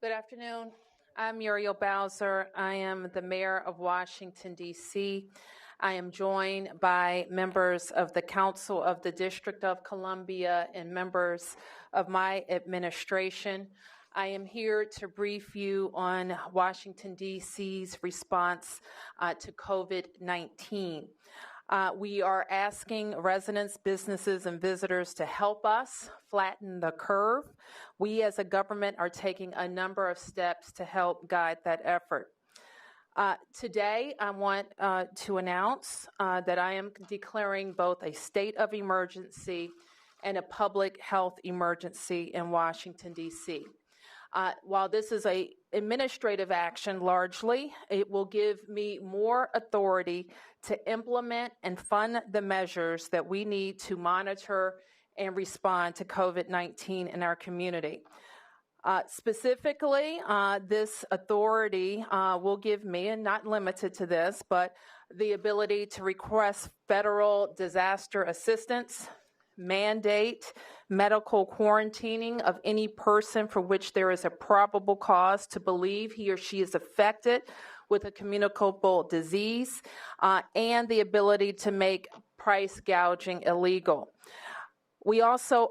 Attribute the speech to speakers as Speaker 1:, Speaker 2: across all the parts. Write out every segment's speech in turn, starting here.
Speaker 1: Good afternoon. I'm Muriel Bowser. I am the mayor of Washington, D.C. I am joined by members of the Council of the District of Columbia and members of my administration. I am here to brief you on Washington, D.C.'s response to COVID-19. We are asking residents, businesses, and visitors to help us flatten the curve. We as a government are taking a number of steps to help guide that effort. Today, I want to announce that I am declaring both a state of emergency and a public health emergency in Washington, D.C. While this is an administrative action largely, it will give me more authority to implement and fund the measures that we need to monitor and respond to COVID-19 in our community. Specifically, this authority will give me, and not limited to this, but the ability to request federal disaster assistance, mandate medical quarantining of any person for which there is a probable cause to believe he or she is affected with a communicable disease, and the ability to make price gouging illegal. We also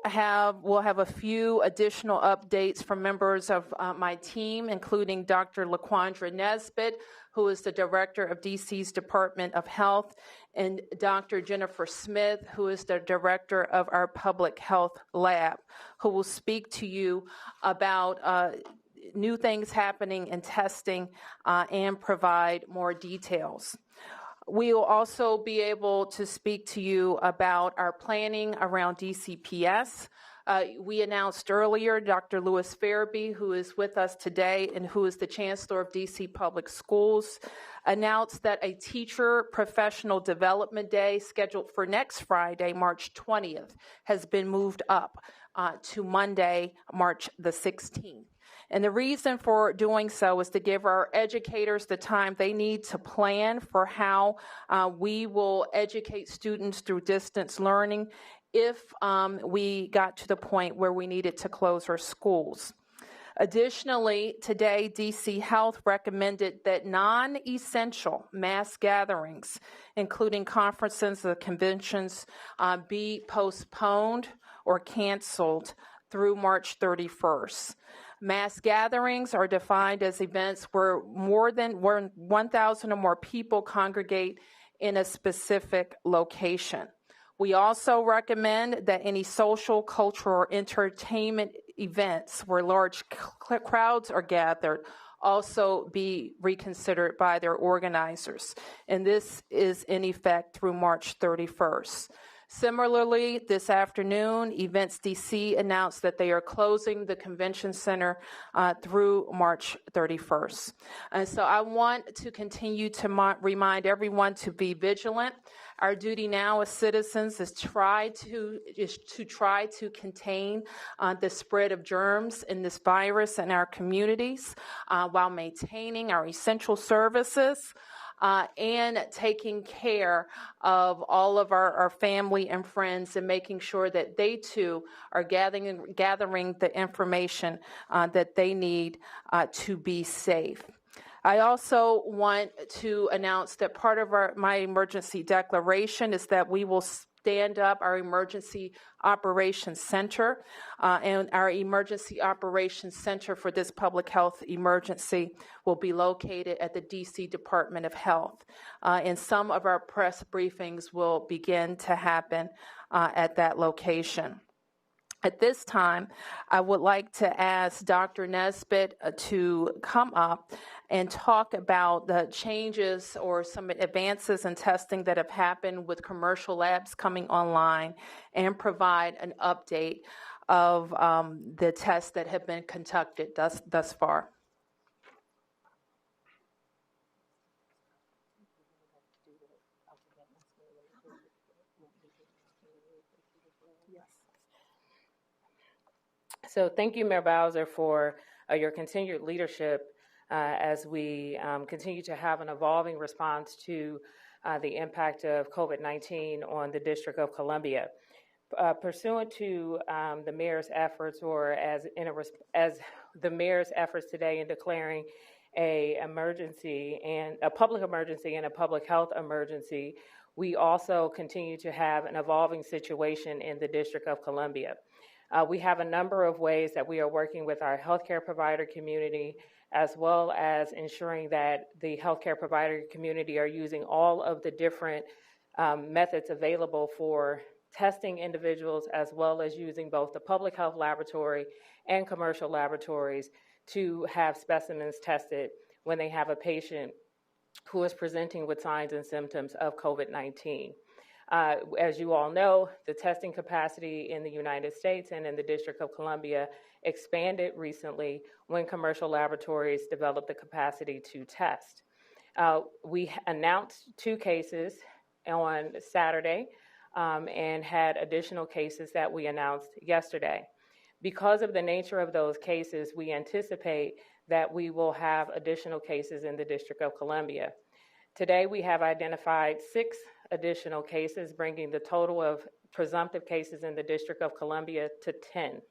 Speaker 1: will have a few additional updates from members of my team, including Dr. LaQuandra Nesbitt, who is the director of DC's Department of Health, and Dr. Jennifer Smith, who is the director of our Public Health Lab, who will speak to you about new things happening in testing and provide more details. We will also be able to speak to you about our planning around DCPS. We announced earlier Dr. Louis Farabee, who is with us today and who is the Chancellor of DC Public Schools, announced that a Teacher Professional Development Day scheduled for next Friday, March 20th, has been moved up to Monday, March the 16th. And the reason for doing so is to give our educators the time they need to plan for how we will educate students through distance learning if we got to the point where we needed to close our schools. Additionally, today, DC Health recommended that non-essential mass gatherings, including conferences and conventions, be postponed or canceled through March 31st. Mass gatherings are defined as events where 1,000 or more people congregate in a specific location. We also recommend that any social, cultural, or entertainment events where large crowds are gathered also be reconsidered by their organizers. And this is in effect through March 31st. Similarly, this afternoon, Events DC announced that they are closing the convention center through March 31st. And so I want to continue to remind everyone to be vigilant. Our duty now as citizens is to try to contain the spread of germs in this virus in our communities while maintaining our essential services. And taking care of all of our family and friends and making sure that they too are gathering the information that they need to be safe. I also want to announce that part of my emergency declaration is that we will stand up our Emergency Operations Center, and our Emergency Operations Center for this public health emergency will be located at the DC Department of Health. And some of our press briefings will begin to happen at that location. At this time, I would like to ask Dr. Nesbitt to come up and talk about the changes or some advances in testing that have happened with commercial labs coming online and provide an update of the tests that have been conducted thus far.
Speaker 2: So thank you, Mayor Bowser, for your continued leadership as we continue to have an evolving response to the impact of COVID-19 on the District of Columbia. Pursuant to the mayor's efforts, or as the mayor's efforts today in declaring a emergency and a public emergency and a public health emergency, we also continue to have an evolving situation in the District of Columbia. We have a number of ways that we are working with our healthcare provider community, as well as ensuring that the healthcare provider community are using all of the different methods available for testing individuals, as well as using both the public health laboratory and commercial laboratories to have specimens tested when they have a patient who is presenting with signs and symptoms of COVID-19. As you all know, the testing capacity in the United States and in the District of Columbia expanded recently when commercial laboratories developed the capacity to test. We announced 2 cases on Saturday and had additional cases that we announced yesterday. Because of the nature of those cases, we anticipate that we will have additional cases in the District of Columbia. Today, we have identified 6 additional cases, bringing the total of presumptive cases in the District of Columbia to 10.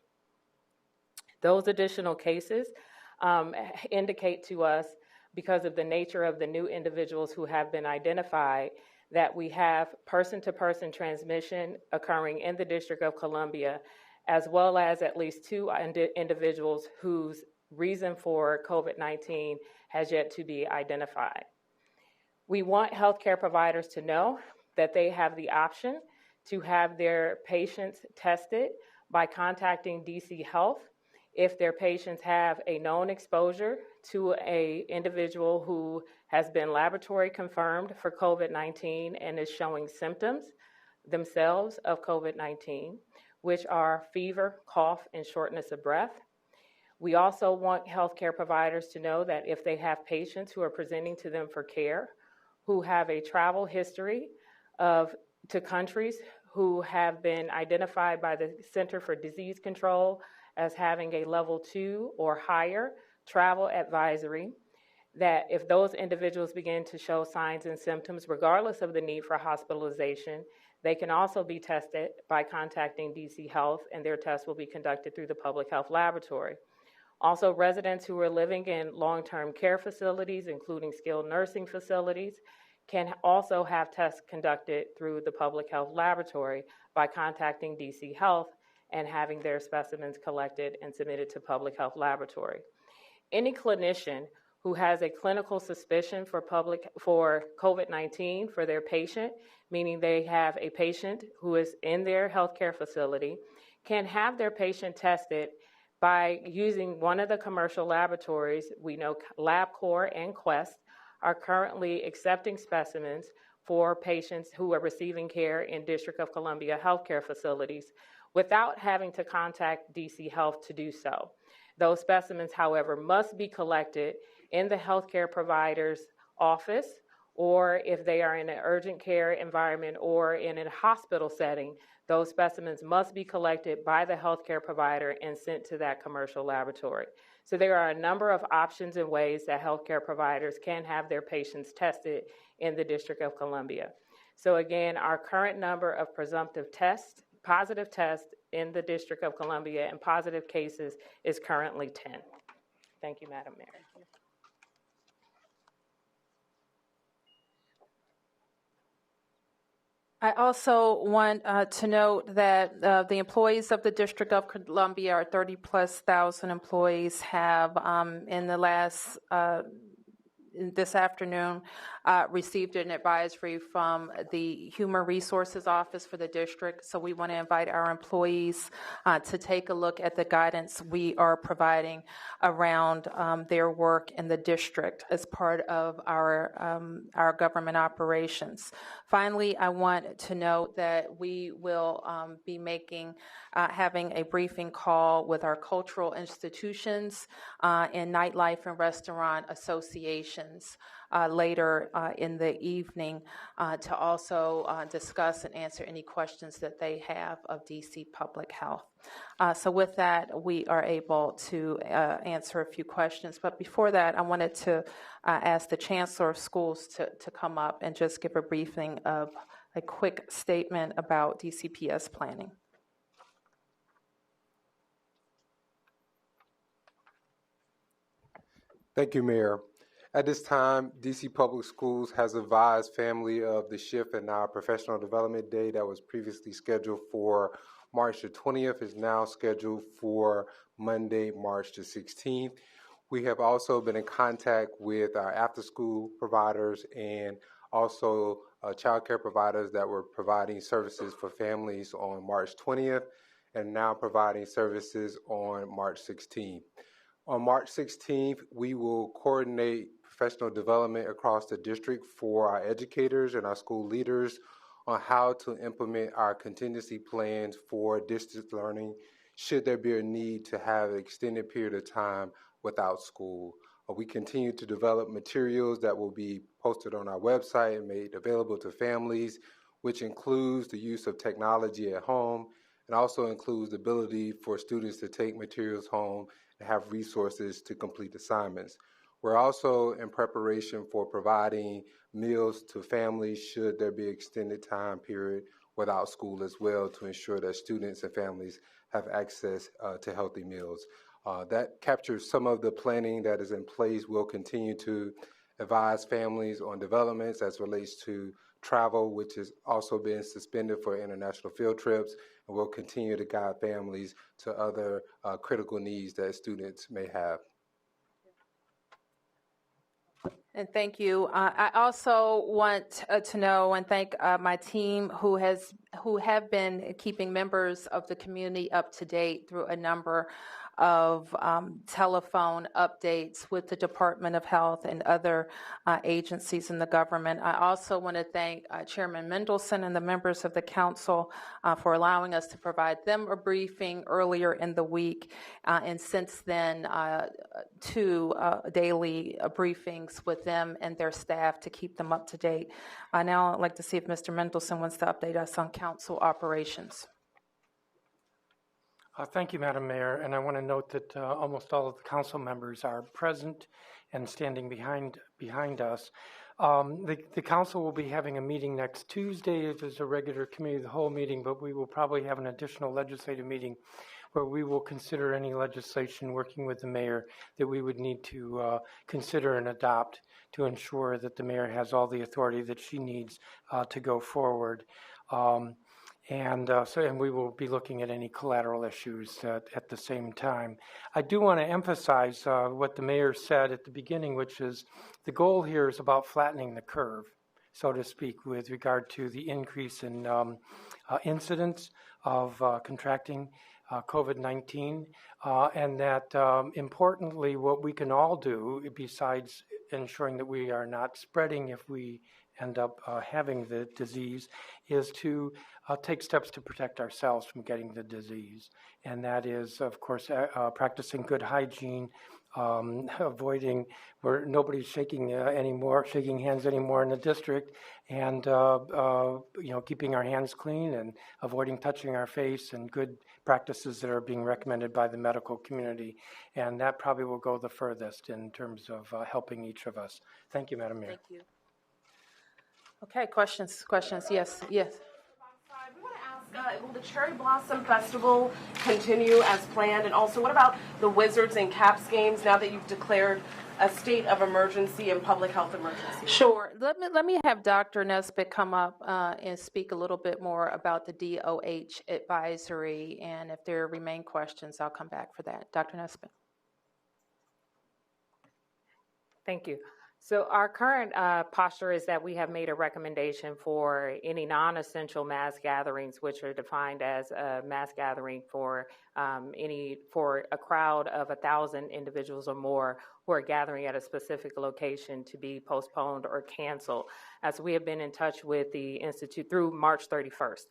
Speaker 2: Those additional cases indicate to us, because of the nature of the new individuals who have been identified, that we have person-to-person transmission occurring in the District of Columbia, as well as at least 2 individuals whose reason for COVID-19 has yet to be identified. We want healthcare providers to know that they have the option to have their patients tested by contacting DC Health if their patients have a known exposure to an individual who has been laboratory confirmed for COVID-19 and is showing symptoms themselves of COVID-19, which are fever, cough, and shortness of breath. We also want healthcare providers to know that if they have patients who are presenting to them for care, who have a travel history to countries who have been identified by the Center for Disease Control as having a level 2 or higher travel advisory, that if those individuals begin to show signs and symptoms, regardless of the need for hospitalization, they can also be tested by contacting DC Health, and their tests will be conducted through the public health laboratory. Also, residents who are living in long-term care facilities, including skilled nursing facilities, can also have tests conducted through the public health laboratory by contacting DC Health and having their specimens collected and submitted to public health laboratory. Any clinician who has a clinical suspicion for COVID-19 for their patient, meaning they have a patient who is in their healthcare facility, can have their patient tested by using one of the commercial laboratories. We know LabCorp and Quest are currently accepting specimens for patients who are receiving care in District of Columbia healthcare facilities without having to contact DC Health to do so. Those specimens, however, must be collected in the healthcare provider's office, or if they are in an urgent care environment or in a hospital setting, those specimens must be collected by the healthcare provider and sent to that commercial laboratory. So there are a number of options and ways that healthcare providers can have their patients tested in the District of Columbia. So again, our current number of presumptive tests, positive tests in the District of Columbia and positive cases is currently 10. Thank you, Madam Mayor.
Speaker 1: I also want to note that the employees of the District of Columbia, our 30,000+ employees, have in the last this afternoon received an advisory from the Human Resources Office for the district. So we want to invite our employees to take a look at the guidance we are providing around their work in the district as part of our government operations. Finally, I want to note that we will be having a briefing call with our cultural institutions and nightlife and restaurant associations later in the evening to also discuss and answer any questions that they have of DC Public Health. So with that, we are able to answer a few questions. But before that, I wanted to ask the Chancellor of Schools to come up and just give a briefing of a quick statement about DCPS planning.
Speaker 3: Thank you, Mayor. At this time, DC Public Schools has advised family of the shift in our Professional Development Day that was previously scheduled for March the 20th is now scheduled for Monday, March the 16th. We have also been in contact with our after-school providers and also child care providers that were providing services for families on March 20th and now providing services on March 16th. On March 16th, we will coordinate professional development across the district for our educators and our school leaders on how to implement our contingency plans for distance learning should there be a need to have an extended period of time without school. We continue to develop materials that will be posted on our website and made available to families, which includes the use of technology at home and also includes the ability for students to take materials home and have resources to complete assignments. We're also in preparation for providing meals to families should there be extended time period without school as well to ensure that students and families have access to healthy meals. That captures some of the planning that is in place. We'll continue to advise families on developments as relates to travel, which has also been suspended for international field trips, and we'll continue to guide families to other critical needs that students may have.
Speaker 1: And thank you. I also want to know and thank my team who have been keeping members of the community up to date through a number of telephone updates with the Department of Health and other agencies in the government. I also want to thank Chairman Mendelson and the members of the council for allowing us to provide them a briefing earlier in the week, and since then 2 daily briefings with them and their staff to keep them up to date. Now I'd like to see if Mr. Mendelson wants to update us on council operations.
Speaker 4: Thank you, Madam Mayor, and I want to note that almost all of the council members are present and standing behind us. The council will be having a meeting next Tuesday. It is a regular committee of the whole meeting, but we will probably have an additional legislative meeting where we will consider any legislation working with the mayor that we would need to consider and adopt to ensure that the mayor has all the authority that she needs to go forward. And we will be looking at any collateral issues at the same time. I do want to emphasize what the mayor said at the beginning, which is the goal here is about flattening the curve, so to speak, with regard to the increase in incidence of contracting COVID-19, and that importantly, what we can all do, besides ensuring that we are not spreading if we end up having the disease, is to take steps to protect ourselves from getting the disease. And that is, of course, practicing good hygiene, avoiding where nobody's shaking hands anymore in the district, and keeping our hands clean and avoiding touching our face, and good practices that are being recommended by the medical community. And that probably will go the furthest in terms of helping each of us. Thank you, Madam Mayor.
Speaker 1: Thank you. Okay, questions? Yes.
Speaker 5: We want to ask, will the Cherry Blossom Festival continue as planned? And also, what about the Wizards and Caps games now that you've declared a state of emergency and public health emergency?
Speaker 1: Sure. Let me have Dr. Nesbitt come up and speak a little bit more about the DOH advisory, and if there remain questions, I'll come back for that. Dr. Nesbitt.
Speaker 2: Thank you. So our current posture is that we have made a recommendation for any non-essential mass gatherings, which are defined as a mass gathering for a crowd of 1,000 individuals or more who are gathering at a specific location, to be postponed or canceled. As we have been in touch with the Institute through March 31st.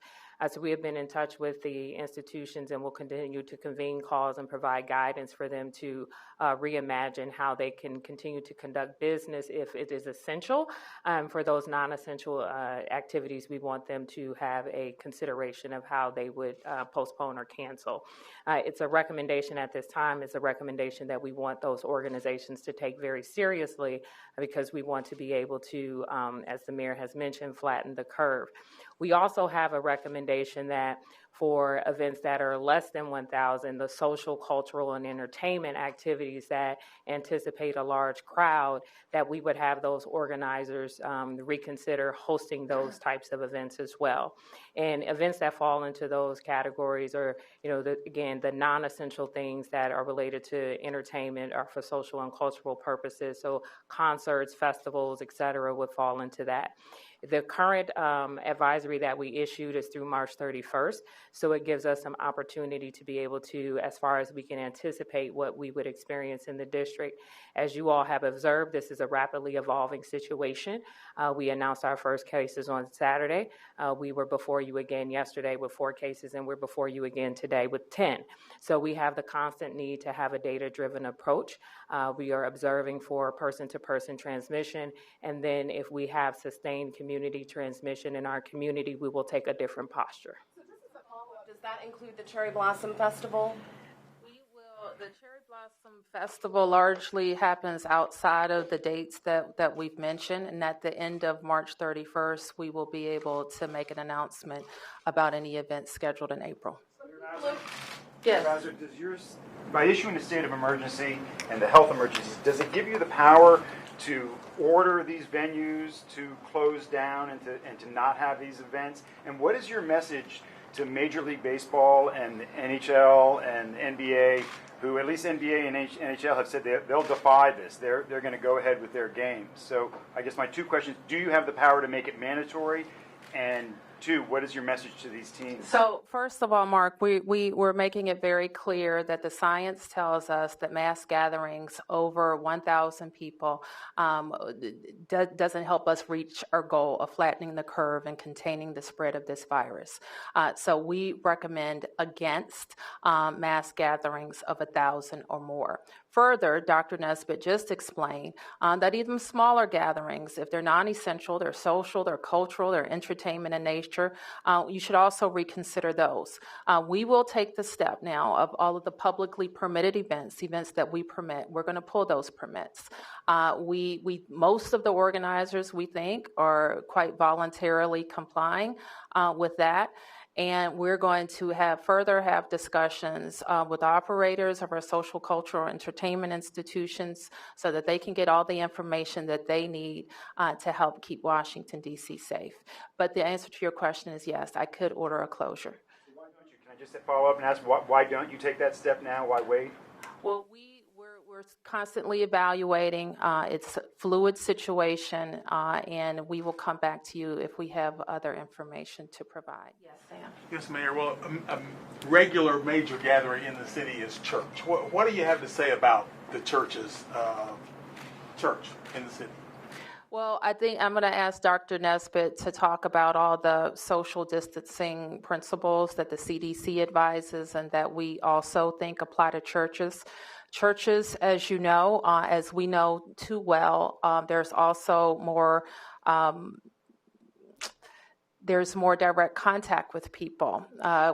Speaker 2: So we have been in touch with the institutions and will continue to convene calls and provide guidance for them to reimagine how they can continue to conduct business if it is essential. For those non-essential activities, we want them to have a consideration of how they would postpone or cancel. It's a recommendation at this time. It's a recommendation that we want those organizations to take very seriously, because we want to be able to, as the mayor has mentioned, flatten the curve. We also have a recommendation that for events that are less than 1,000, the social, cultural, and entertainment activities that anticipate a large crowd, that we would have those organizers reconsider hosting those types of events as well. And events that fall into those categories are, the non-essential things that are related to entertainment are for social and cultural purposes. So concerts, festivals, et cetera, would fall into that. The current advisory that we issued is through March 31st, so it gives us some opportunity to be able to, as far as we can anticipate what we would experience in the district. As you all have observed, this is a rapidly evolving situation. We announced our first cases on Saturday. We were before you again yesterday with 4 cases, and we're before you again today with 10. So we have the constant need to have a data-driven approach. We are observing for person-to-person transmission, and then if we have sustained community transmission in our community, we will take a different posture.
Speaker 5: So just as a follow-up, does that include the Cherry Blossom Festival?
Speaker 1: The Cherry Blossom Festival largely happens outside of the dates that we've mentioned, and at the end of March 31st, we will be able to make an announcement about any events scheduled in April.
Speaker 6: Yes. Bowser, by issuing a state of emergency and the health emergencies, does it give you the power to order these venues to close down and to not have these events? And what is your message to Major League Baseball and NHL and NBA, who at least NBA and NHL have said they'll defy this. They're going to go ahead with their games. So I guess my 2 questions: do you have the power to make it mandatory? And 2, what is your message to these teams?
Speaker 1: So first of all, Mark, we're making it very clear that the science tells us that mass gatherings over 1,000 people doesn't help us reach our goal of flattening the curve and containing the spread of this virus. So we recommend against mass gatherings of 1,000 or more. Further, Dr. Nesbitt just explained that even smaller gatherings, if they're non-essential, they're social, they're cultural, they're entertainment in nature, you should also reconsider those. We will take the step now of all of the publicly permitted events that we permit. We're going to pull those permits. Most of the organizers, we think, are quite voluntarily complying with that. And we're going to have discussions with operators of our social, cultural, entertainment institutions so that they can get all the information that they need to help keep Washington, D.C. safe. But the answer to your question is yes, I could order a closure.
Speaker 6: So why don't you? Can I just follow up and ask why don't you take that step now? Why wait?
Speaker 1: Well, we're constantly evaluating. It's a fluid situation, and we will come back to you if we have other information to provide. Yes, Sam.
Speaker 7: Yes, Mayor. Well, a regular major gathering in the city is church. What do you have to say about the church in the city?
Speaker 1: Well, I think I'm going to ask Dr. Nesbitt to talk about all the social distancing principles that the CDC advises and that we also think apply to churches. Churches, as you know, as we know too well, there's also more direct contact with people,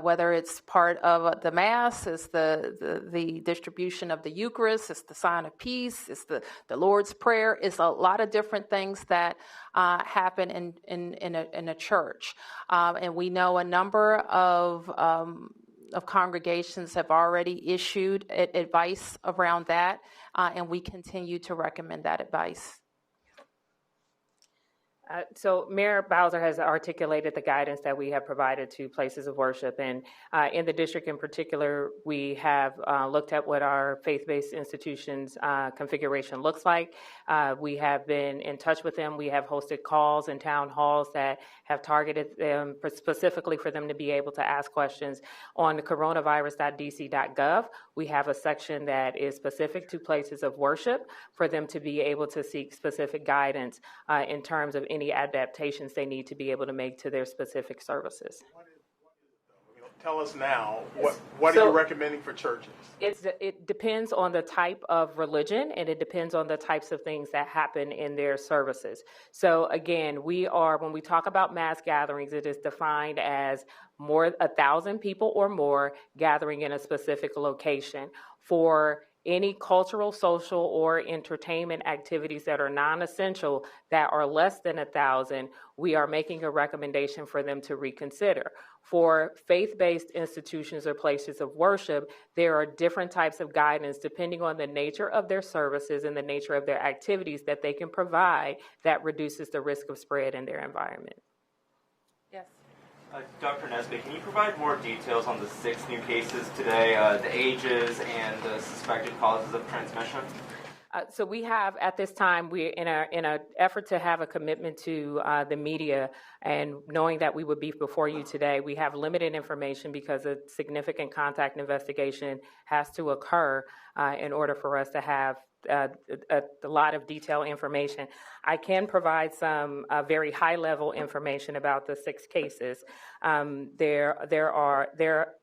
Speaker 1: whether it's part of the Mass, it's the distribution of the Eucharist, it's the sign of peace, it's the Lord's Prayer. It's a lot of different things that happen in a church. And we know a number of congregations have already issued advice around that, and we continue to recommend that advice.
Speaker 2: So Mayor Bowser has articulated the guidance that we have provided to places of worship. And in the district in particular, we have looked at what our faith-based institutions configuration looks like. We have been in touch with them. We have hosted calls and town halls that have targeted them specifically for them to be able to ask questions. On the coronavirus.dc.gov, we have a section that is specific to places of worship for them to be able to seek specific guidance in terms of any adaptations they need to be able to make to their specific services.
Speaker 7: Tell us now, what are you recommending for churches?
Speaker 2: It depends on the type of religion, and it depends on the types of things that happen in their services. So again, when we talk about mass gatherings, it is defined as 1,000 people or more gathering in a specific location. For any cultural, social, or entertainment activities that are non-essential that are less than 1,000, we are making a recommendation for them to reconsider. For faith-based institutions or places of worship, there are different types of guidance depending on the nature of their services and the nature of their activities that they can provide that reduces the risk of spread in their environment.
Speaker 1: Yes.
Speaker 8: Dr. Nesbitt, can you provide more details on the 6 new cases today, the ages and the suspected causes of transmission?
Speaker 2: So we have, at this time, we're in an effort to have a commitment to the media, and knowing that we would be before you today, we have limited information because a significant contact investigation has to occur in order for us to have a lot of detailed information. I can provide some very high-level information about the 6 cases. There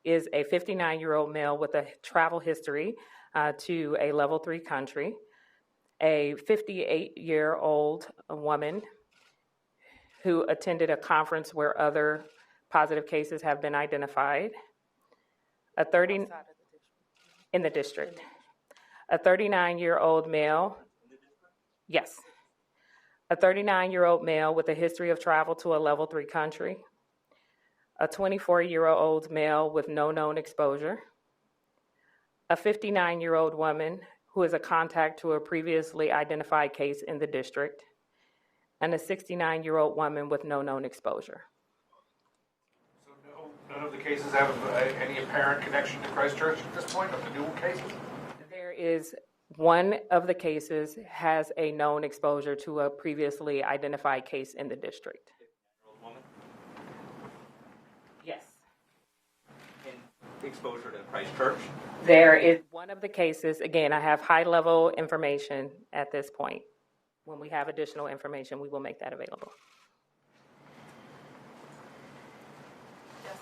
Speaker 2: is a 59-year-old male with a travel history to a level 3 country, a 58-year-old woman who attended a conference where other positive cases have been identified, in the district. A 39-year-old male, yes, a 39-year-old male with a history of travel to a level 3 country, a 24-year-old male with no known exposure, a 59-year-old woman who is a contact to a previously identified case in the district, and a 69-year-old woman with no known exposure.
Speaker 9: So none of the cases have any apparent connection to Christchurch at this point, of the new cases?
Speaker 2: There is one of the cases has a known exposure to a previously identified case in the district.
Speaker 8: Woman?
Speaker 2: Yes.
Speaker 8: And exposure to Christchurch?
Speaker 2: There is one of the cases, again, I have high-level information at this point. When we have additional information, we will make that available.
Speaker 1: Yes.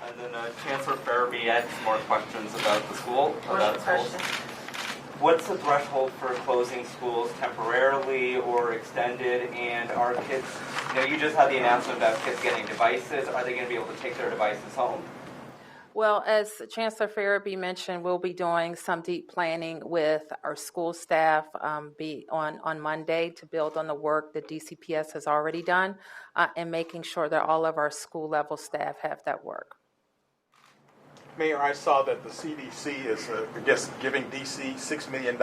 Speaker 8: And then Chancellor Farabee had some more questions about the school, about schools. What's the threshold for closing schools temporarily or extended? And are kids, you just had the announcement about kids getting devices. Are they going to be able to take their devices home?
Speaker 1: Well, as Chancellor Farabee mentioned, we'll be doing some deep planning with our school staff on Monday to build on the work that DCPS has already done and making sure that all of our school-level staff have that work.
Speaker 7: Mayor, I saw that the CDC is, giving D.C. $6 million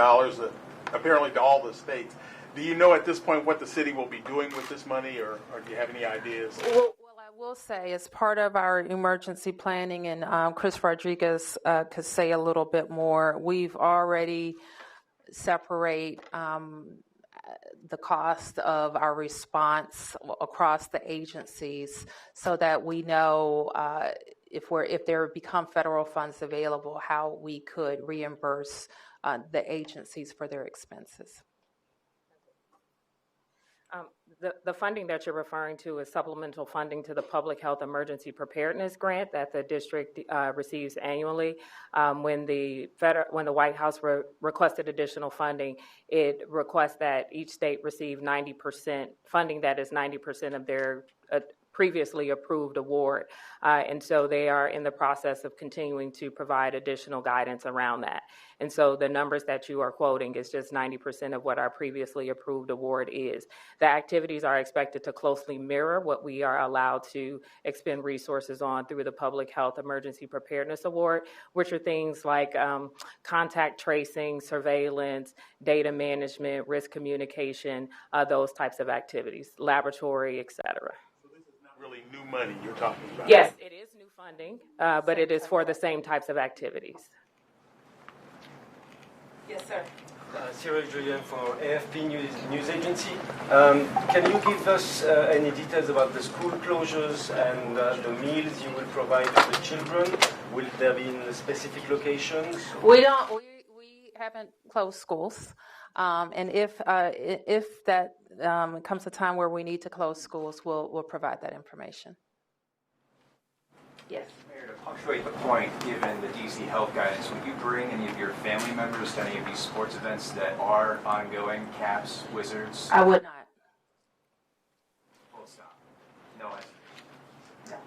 Speaker 7: apparently to all the states. Do you know at this point what the city will be doing with this money, or do you have any ideas?
Speaker 1: Well, I will say, as part of our emergency planning, and Chris Rodriguez could say a little bit more, we've already separate the cost of our response across the agencies so that we know if there become federal funds available, how we could reimburse the agencies for their expenses.
Speaker 2: The funding that you're referring to is supplemental funding to the Public Health Emergency Preparedness Grant that the district receives annually. When the White House requested additional funding, it requests that each state receive 90% funding that is 90% of their previously approved award. And so they are in the process of continuing to provide additional guidance around that. And so the numbers that you are quoting is just 90% of what our previously approved award is. The activities are expected to closely mirror what we are allowed to expend resources on through the Public Health Emergency Preparedness Award, which are things like contact tracing, surveillance, data management, risk communication, those types of activities, laboratory, et cetera.
Speaker 7: Really new money you're talking about?
Speaker 2: Yes, it is new funding, but it is for the same types of activities.
Speaker 1: Yes, sir.
Speaker 10: Cyril Julien for AFP News Agency. Can you give us any details about the school closures and the meals you will provide to the children? Will there be in specific locations?
Speaker 1: We haven't closed schools, and if that comes a time where we need to close schools, we'll provide that information. Yes.
Speaker 11: Mayor, to punctuate the point, given the DC health guidance, would you bring any of your family members to any of these sports events that are ongoing, Caps, Wizards?
Speaker 1: I would not.
Speaker 11: Full stop. No answer.
Speaker 1: No.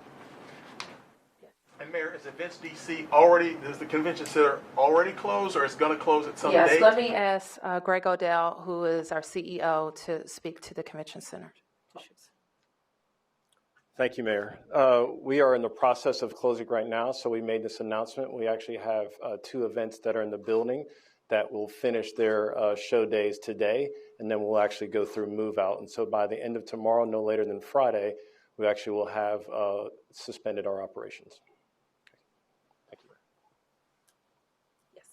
Speaker 7: And Mayor, is Events DC already, is the convention center already closed, or is going to close at some
Speaker 1: Yes,
Speaker 7: date?
Speaker 1: let me ask Greg Odell, who is our CEO, to speak to the convention center issues.
Speaker 12: Thank you, Mayor. We are in the process of closing right now, so we made this announcement. We actually have 2 events that are in the building that will finish their show days today, and then we'll actually go through move out. And so by the end of tomorrow, no later than Friday, we actually will have suspended our operations. Thank you.
Speaker 1: Yes.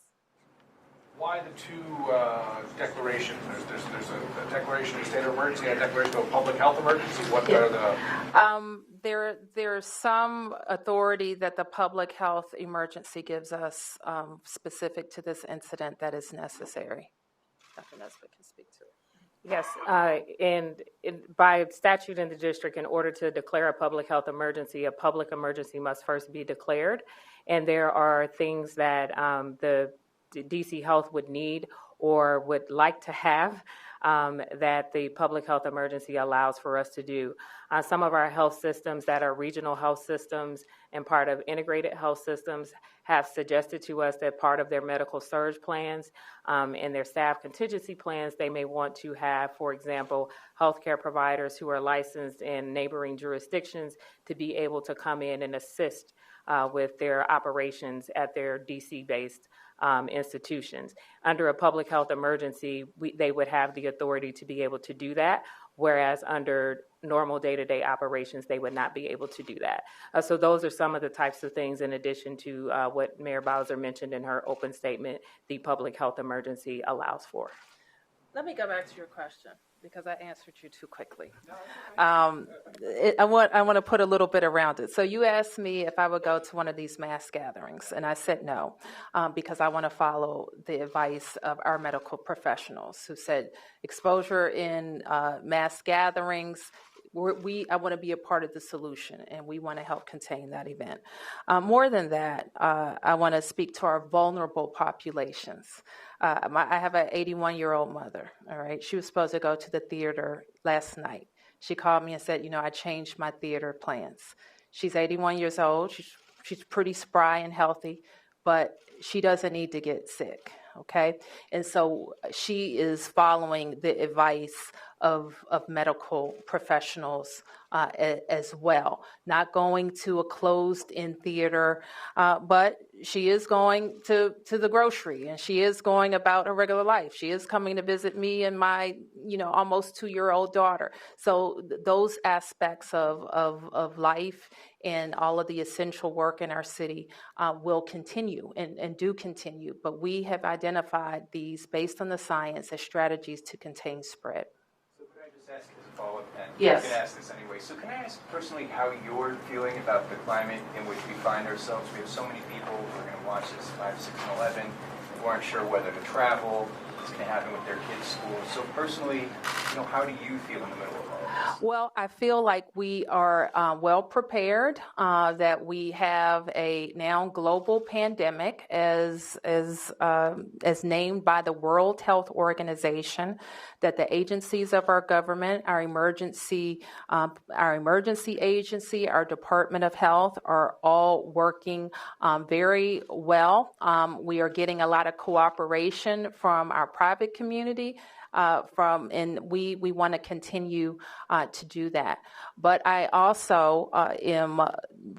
Speaker 9: Why the 2 declarations? There's a declaration of state of emergency and a declaration of public health emergency. What are the...
Speaker 1: There's some authority that the public health emergency gives us specific to this incident that is necessary. Dr. Nesbitt can speak to it.
Speaker 2: Yes, and by statute in the district, in order to declare a public health emergency, a public emergency must first be declared. And there are things that the DC Health would need or would like to have that the public health emergency allows for us to do. Some of our health systems that are regional health systems and part of integrated health systems have suggested to us that part of their medical surge plans and their staff contingency plans, they may want to have, for example, healthcare providers who are licensed in neighboring jurisdictions to be able to come in and assist with their operations at their DC-based institutions. Under a public health emergency, they would have the authority to be able to do that, whereas under normal day-to-day operations, they would not be able to do that. So those are some of the types of things in addition to what Mayor Bowser mentioned in her open statement, the public health emergency allows for.
Speaker 1: Let me go back to your question because I answered you too quickly. I want to put a little bit around it. So you asked me if I would go to one of these mass gatherings, and I said no, because I want to follow the advice of our medical professionals who said exposure in mass gatherings, I want to be a part of the solution, and we want to help contain that event. More than that, I want to speak to our vulnerable populations. I have an 81-year-old mother, all right? She was supposed to go to the theater last night. She called me and said, I changed my theater plans. She's 81 years old. She's pretty spry and healthy, but she doesn't need to get sick, okay? And so she is following the advice of medical professionals as well. Not going to a closed-in theater, but she is going to the grocery, and she is going about her regular life. She is coming to visit me and my, almost 2-year-old daughter. So those aspects of life and all of the essential work in our city will continue and do continue. But we have identified these based on the science as strategies to contain spread.
Speaker 11: Ask as a follow-up, and
Speaker 1: yes.
Speaker 11: I can ask this anyway. So can I ask personally how you're feeling about the climate in which we find ourselves? We have so many people who are going to watch this 5, 6, and 11 who aren't sure whether to travel, what's going to happen with their kids' school. So personally, how do you feel in the middle of all this?
Speaker 1: Well, I feel like we are well prepared, that we have a now global pandemic as named by the World Health Organization, that the agencies of our government, our emergency agency, our Department of Health are all working very well. We are getting a lot of cooperation from our private community. And we want to continue to do that. But I also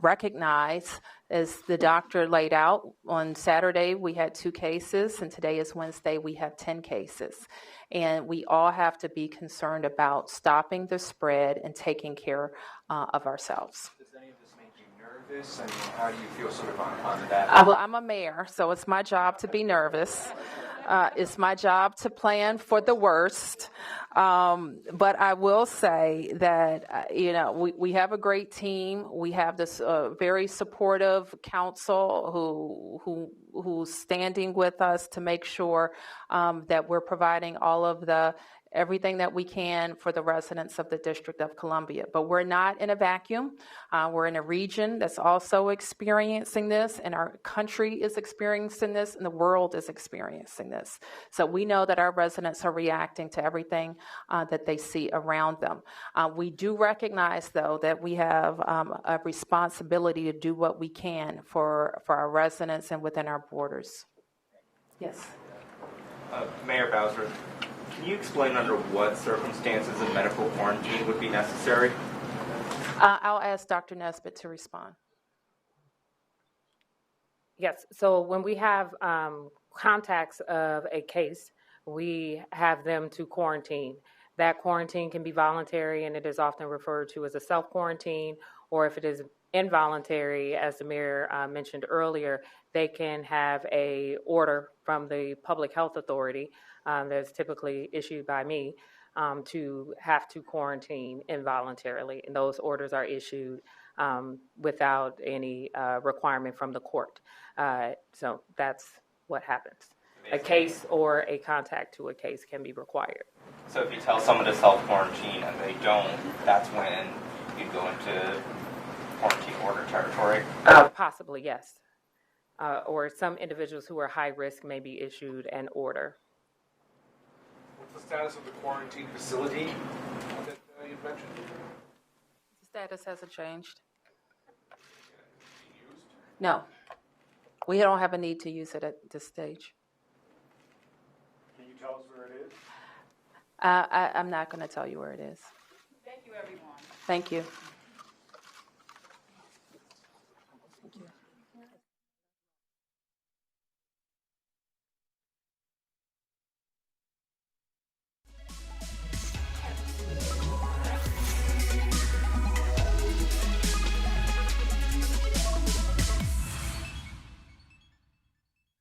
Speaker 1: recognize, as the doctor laid out, on Saturday we had 2 cases, and today is Wednesday, we have 10 cases. And we all have to be concerned about stopping the spread and taking care of ourselves.
Speaker 11: Does any of this make you nervous? I mean, how do you feel sort of on that?
Speaker 1: Well, I'm a mayor, so it's my job to be nervous. It's my job to plan for the worst. But I will say that, we have a great team. We have this very supportive council who's standing with us to make sure that we're providing all of the everything that we can for the residents of the District of Columbia. But we're not in a vacuum. We're in a region that's also experiencing this, and our country is experiencing this, and the world is experiencing this. So we know that our residents are reacting to everything that they see around them. We do recognize, though, that we have a responsibility to do what we can for our residents and within our borders. Yes.
Speaker 8: Mayor Bowser, can you explain under what circumstances a medical quarantine would be necessary?
Speaker 1: I'll ask Dr. Nesbitt to respond.
Speaker 2: Yes, so when we have contacts of a case, we have them to quarantine. That quarantine can be voluntary, and it is often referred to as a self-quarantine, or if it is involuntary, as the mayor mentioned earlier, they can have a order from the public health authority that's typically issued by me to have to quarantine involuntarily. And those orders are issued without any requirement from the court. So that's what happens. A case or a contact to a case can be required.
Speaker 8: So if you tell someone to self-quarantine and they don't, that's when you go into quarantine order territory?
Speaker 2: Possibly, yes. Or some individuals who are high risk may be issued an order.
Speaker 9: What's the status of the quarantine facility that you mentioned?
Speaker 1: The status hasn't changed. No. We don't have a need to use it at this stage.
Speaker 6: Can you tell us where it is?
Speaker 1: I'm not going to tell you where it is.
Speaker 13: Thank you, everyone.
Speaker 1: Thank you.